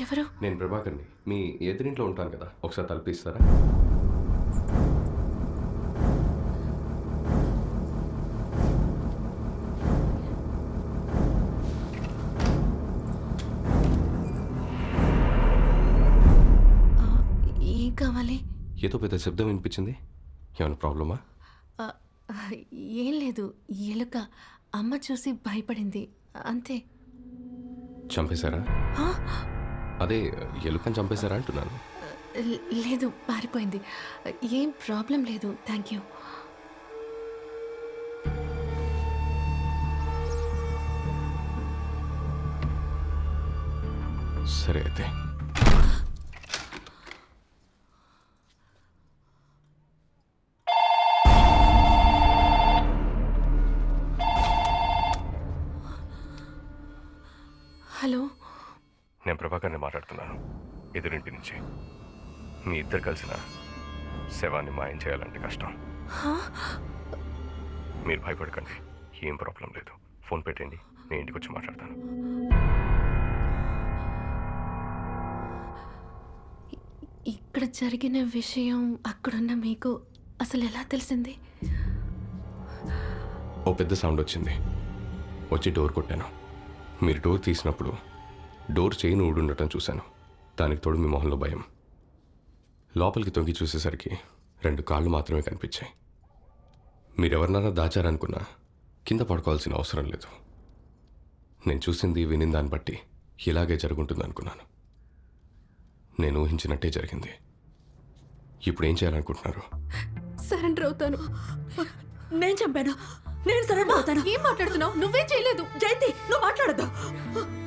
ఎవరు? నేను ప్రభాకర్ని. మీ ఎదురింట్లో ఉంటాను కదా, ఒకసారి తలపిస్తారా? ఆ, ఏం కావాలి? ఏదో పెద్ద శబ్దం వినిపించింది. ఏమైనా ప్రాబ్లమా? ఆ, ఏం లేదు. ఎలుక అమ్మ చూసి భయపడింది అంతే. చంపేశారా? ఆ, అదే, ఎలుకని చంపేశారా అంటున్నాను. లేదు, పారిపోయింది. ఏం ప్రాబ్లం లేదు, థ్యాంక్ యూ. సరే అయితే. హలో. నేను ప్రభాకర్ని మాట్లాడుతున్నాను, ఎదురింటి నుంచి. మీ ఇద్దరు కలిసిన శవాన్ని మాయం చేయాలంటే కష్టం. హా? మీరు భయపడకండి, ఏం ప్రాబ్లం లేదు. ఫోన్ పెట్టండి, నేను ఇంటికి వచ్చి మాట్లాడతాను. ఇక్కడ జరిగిన విషయం అక్కడున్న మీకు అసలు ఎలా తెలిసింది? ఓ పెద్ద సౌండ్ వచ్చింది, వచ్చి డోర్ కొట్టాను. మీరు డోర్ తీసినప్పుడు డోర్ చైన్ ఊడుండటం చూశాను. దానికి తోడు మీ మొహంలో భయం. లోపలికి తొంగి చూసేసరికి 2 కాళ్ళు మాత్రమే కనిపించాయి. మీరెవరినైనా దాచారనుకున్నా కింద పడుకోవాల్సిన అవసరం లేదు. నేను చూసింది విని దాన్ని బట్టి ఇలాగే జరుగుంటుంది అనుకున్నాను. నేను ఊహించినట్టే జరిగింది. ఇప్పుడు ఏం చేయాలనుకుంటున్నారు? సరెండర్ అవుతాను. నేను చంపాను. నేను సరెండర్ అవుతాను. ఏం మాట్లాడుతున్నావు? నువ్వేం చేయలేదు. జయంతి, నువ్వు మాట్లాడద్దు.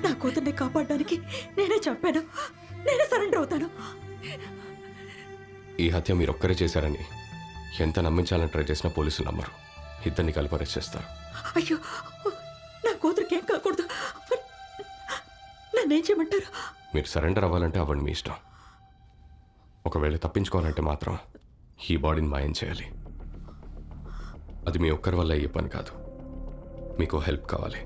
నా కూతుర్ని కాపాడడానికి నేనే చంపాను. నేనే సరెండర్ అవుతాను. ఈ హత్య మీరొక్కరే చేశారని ఎంత నమ్మించాలని ట్రై చేసినా పోలీసులు నమ్మరు. ఇద్దరిని కలిపి అరెస్ట్ చేస్తారు. అయ్యో, నా కూతురికి ఏం కాకూడదు. నన్నేం చేయమంటారు? మీరు సరెండర్ అవ్వాలంటే అవ్వండి, మీ ఇష్టం. ఒకవేళ తప్పించుకోవాలంటే మాత్రం ఈ బాడీని మాయం చేయాలి. అది మీ ఒక్కరి వల్ల అయ్యే పని కాదు. మీకు హెల్ప్ కావాలి.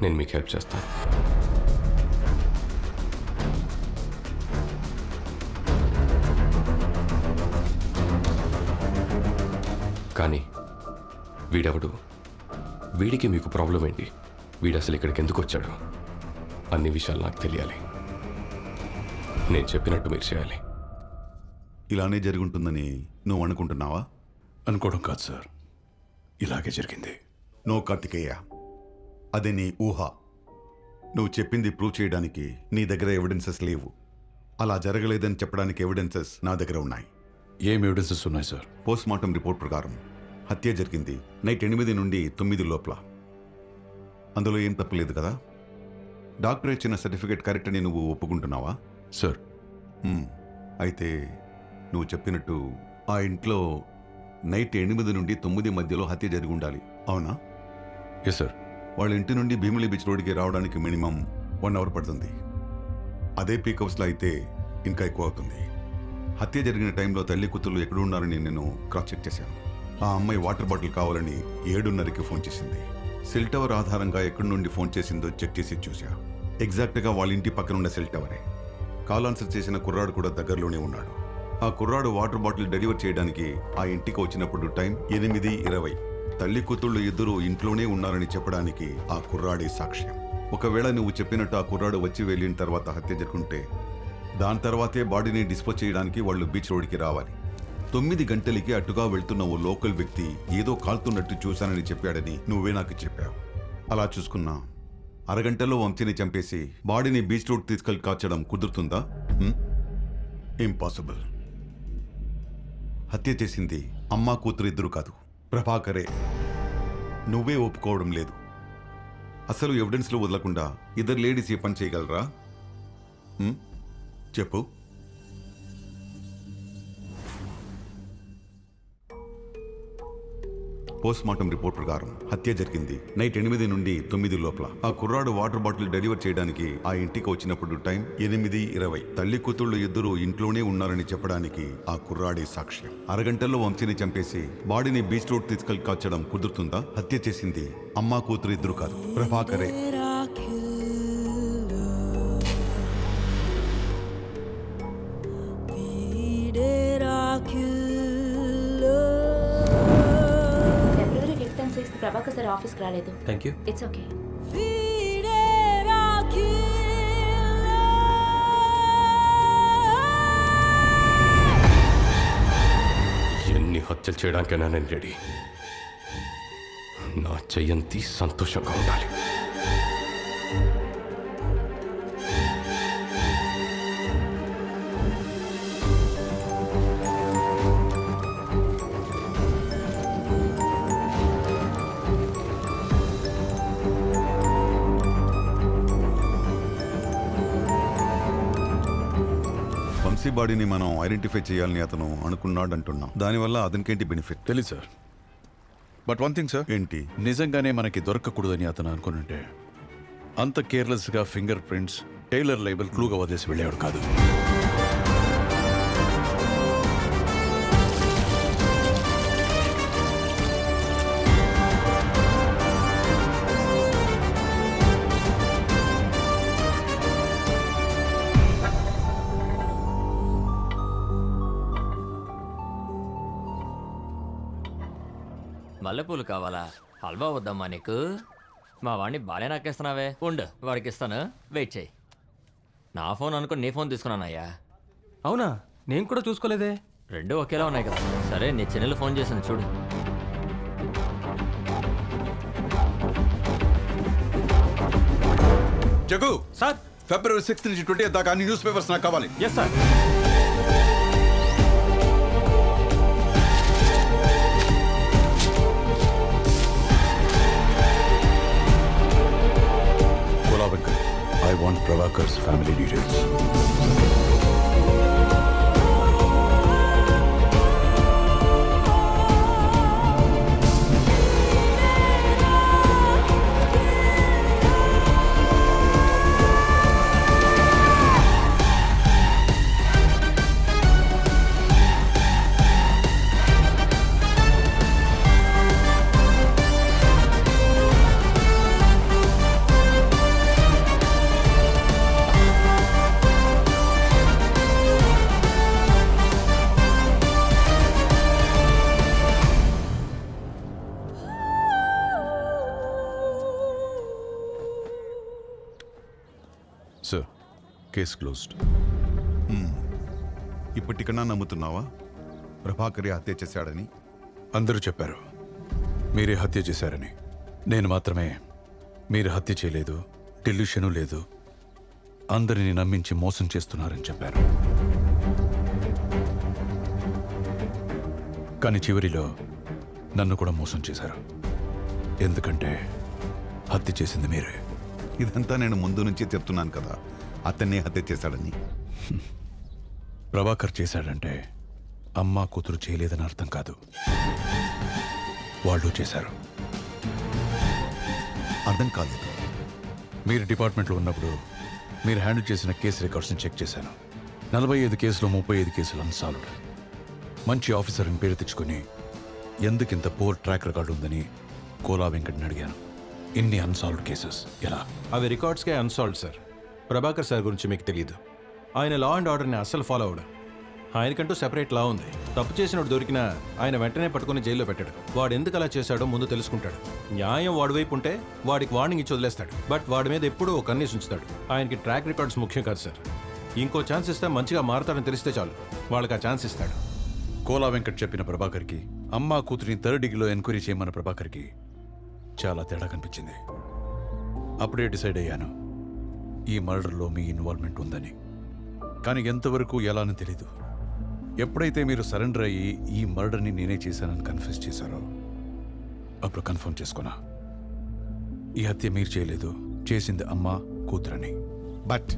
నేను మీకు హెల్ప్ చేస్తాను. కానీ వీడెవడు? వీడికి మీకు ప్రాబ్లం ఏంటి? వీడు అసలు ఇక్కడికి ఎందుకు వచ్చాడు? అన్ని విషయాలు నాకు తెలియాలి. నేను చెప్పినట్టు మీరు చేయాలి. ఇలానే జరుగుంటుందని నువ్వు అనుకుంటున్నావా? అనుకోవడం కాదు సార్, ఇలాగే జరిగింది. నో కార్తికేయ, అది నీ ఊహ. నువ్వు చెప్పింది ప్రూవ్ చేయడానికి నీ దగ్గర ఎవిడెన్సెస్ లేవు. అలా జరగలేదని చెప్పడానికి ఎవిడెన్సెస్ నా దగ్గర ఉన్నాయి. ఏం ఎవిడెన్సెస్ ఉన్నాయి సార్? పోస్ట్ మార్టం రిపోర్ట్ ప్రకారం హత్య జరిగింది నైట్ 8 నుండి 9 లోపల. అందులో ఏం తప్పులేదు కదా? డాక్టర్ ఇచ్చిన సర్టిఫికేట్ కరెక్ట్ అని నువ్వు ఒప్పుకుంటున్నావా? సార్, అయితే నువ్వు చెప్పినట్టు ఆ ఇంట్లో నైట్ 8 నుండి 9 మధ్యలో హత్య జరిగి ఉండాలి, అవునా? Yes sir. వాళ్ళ ఇంటి నుండి భీమిలి బీచ్ రోడ్కి రావడానికి మినిమం 1 అవర్ పడుతుంది. అదే పీక్ అవర్స్లో అయితే ఇంకా ఎక్కువ అవుతుంది. హత్య జరిగిన టైంలో తల్లి కూతుళ్ళు ఎక్కడ ఉన్నారని నేను క్రాస్ చెక్ చేశాను. ఆ అమ్మాయి వాటర్ బాటిల్ కావాలని 7:30కి ఫోన్ చేసింది. సెల్ టవర్ ఆధారంగా ఎక్కడి నుండి ఫోన్ చేసిందో చెక్ చేసి చూసా. ఎగ్జాక్ట్గా వాళ్ళ ఇంటి పక్కన ఉన్న సెల్ టవరే. కాల్ ఆన్సర్ చేసిన కుర్రాడు కూడా దగ్గరలోనే ఉన్నాడు. ఆ కుర్రాడు వాటర్ బాటిల్ డెలివర్ చేయడానికి ఆ ఇంటికి వచ్చినప్పుడు టైం 8:20. తల్లి కూతుళ్ళు ఇద్దరు ఇంట్లోనే ఉన్నారని చెప్పడానికి ఆ కుర్రాడే సాక్ష్యం. ఒకవేళ నువ్వు చెప్పినట్టు ఆ కుర్రాడు వచ్చి వెళ్ళిన తర్వాత హత్య జరుగుంటే దాని తర్వాతే బాడీని డిస్పోజ్ చేయడానికి వాళ్ళు బీచ్ రోడ్కి రావాలి. 9 గంటలకి అటుగా వెళ్తున్న ఓ లోకల్ వ్యక్తి ఏదో కాల్తున్నట్టు చూశానని చెప్పాడని నువ్వే నాకు చెప్పావు. అలా చూసుకున్నా అరగంటలో వంశీని చంపేసి బాడీని బీచ్ రోడ్ తీసుకెళ్ళి కాల్చడం కుదురుతుందా? ఇంపాసిబుల్. హత్య చేసింది అమ్మా కూతురు ఇద్దరు కాదు, ప్రభాకరే. నువ్వే ఒప్పుకోవడం లేదు. అసలు ఎవిడెన్స్లో వదలకుండా ఇద్దరు లేడీస్ ఏ పని చేయగలరా? చెప్పు. పోస్ట్ మార్టం రిపోర్ట్ ప్రకారం హత్య జరిగింది నైట్ 8 నుండి 9 లోపల. ఆ కుర్రాడు వాటర్ బాటిల్ డెలివర్ చేయడానికి ఆ ఇంటికి వచ్చినప్పుడు టైం 8:20. తల్లి కూతుళ్ళు ఇద్దరు ఇంట్లోనే ఉన్నారని చెప్పడానికి ఆ కుర్రాడే సాక్ష్యం. అరగంటల్లో వంశీని చంపేసి బాడీని బీచ్ రోడ్ తీసుకెళ్లి కాల్చడం కుదురుతుందా? హత్య చేసింది అమ్మా కూతురు ఇద్దరు కాదు, ప్రభాకరే. ఫిబ్రవరి 5th and 6th Prabhakar sir ఆఫీస్కి రాలేదు. Thank you. It's okay. ఎన్ని హత్యలు చేయడానికైనా నేను రెడీ. నా జయంతి సంతోషంగా ఉండాలి. వంశీ బాడీని మనం ఐడెంటిఫై చేయాలని అతను అనుకున్నాడు అంటున్నాం. దానివల్ల అతనికేంటి బెనిఫిట్? తెలీదు sir. But one thing sir, ఏంటి? నిజంగానే మనకి దొరకకూడదని అతను అనుకునుంటే అంత కేర్లెస్గా ఫింగర్ ప్రింట్స్, టైలర్ లేబుల్ క్లూగా వదిలేసి వెళ్ళేవాడు కాదు. మల్లెపూలు కావాలా? హల్వా వద్దమ్మా నీకు? మా వాడిని బాలే నాకేస్తున్నావే. ఉండు, వాడికి ఇస్తాను, వెయిట్ చేయి. నా ఫోన్ అనుకుని నీ ఫోన్ తీసుకున్నానయ్యా. అవునా? నేను కూడా చూసుకోలేదే. రెండు ఒకేలా ఉన్నాయి కదా. సరే, నీ చెల్లెలు ఫోన్ చేసింది చూడు. జగు సార్. ఫిబ్రవరి 6 నుంచి 20 దాకా అన్ని న్యూస్ పేపర్స్ నాకు కావాలి. Yes sir. I want Prabhakar's family details. Sir, case closed. ఇప్పటికన్నా నమ్ముతున్నావా ప్రభాకరే హత్య చేశాడని? అందరూ చెప్పారు మీరే హత్య చేశారని. నేను మాత్రమే మీరు హత్య చేయలేదు, డెల్యూషను లేదు, అందరిని నమ్మించి మోసం చేస్తున్నారని చెప్పారు. కానీ చివరిలో నన్ను కూడా మోసం చేశారు. ఎందుకంటే హత్య చేసింది మీరే. ఇదంతా నేను ముందు నుంచి చెప్తున్నాను కదా, అతన్నే హత్య చేశాడని. ప్రభాకర్ చేశాడంటే అమ్మా కూతురు చేయలేదని అర్థం కాదు. వాళ్ళు చేశారు. అర్థం కాలేదు. మీరు డిపార్ట్మెంట్లో ఉన్నప్పుడు మీరు హ్యాండిల్ చేసిన కేసు రికార్డ్స్ని చెక్ చేశాను. 45 కేసులు 35 కేసులు అన్సాల్వ్డ్. మంచి ఆఫీసర్ అని పేరు తెచ్చుకొని ఎందుకింత పోర్ ట్రాక్ రికార్డు ఉందని కోలా వెంకట్ని అడిగాను. ఇన్ని అన్సాల్వ్డ్ కేసెస్ ఎలా? అవి రికార్డ్స్కే అన్సాల్వ్డ్ సార్. ప్రభాకర్ సార్ గురించి మీకు తెలియదు. ఆయన లా అండ్ ఆర్డర్ని అస్సలు ఫాలో అవడం. ఆయనకంటూ సెపరేట్ లా ఉంది. తప్పు చేసినోడు దొరికినా ఆయన వెంటనే పట్టుకుని జైల్లో పెట్టాడు. వాడు ఎందుకు అలా చేశాడో ముందు తెలుసుకుంటాడు. న్యాయం వాడి వైపు ఉంటే వాడికి వార్నింగ్ ఇచ్చి వదిలేస్తాడు. బట్ వాడి మీద ఎప్పుడూ ఒక కన్నేసి ఉంచుతాడు. ఆయనకి ట్రాక్ రికార్డ్స్ ముఖ్యం కాదు సార్. ఇంకో ఛాన్స్ ఇస్తే మంచిగా మారతాడని తెలిస్తే చాలు, వాళ్ళకి ఆ ఛాన్స్ ఇస్తాడు. కోలా వెంకట్ చెప్పిన ప్రభాకర్కి, అమ్మా కూతురిని 3rd డిగ్రీలో ఎంక్వైరీ చేయమన్న ప్రభాకర్కి చాలా తేడా కనిపించింది. అప్పుడే డిసైడ్ అయ్యాను ఈ మర్డర్లో మీ ఇన్వాల్వ్మెంట్ ఉందని. కానీ ఎంతవరకు ఎలా అని తెలీదు. ఎప్పుడైతే మీరు సరెండర్ అయ్యి ఈ మర్డర్ని నేనే చేశానని కన్ఫెస్ చేశారో అప్పుడు కన్ఫర్మ్ చేసుకున్నా ఈ హత్య మీరు చేయలేదు, చేసింది అమ్మ కూతురని. బట్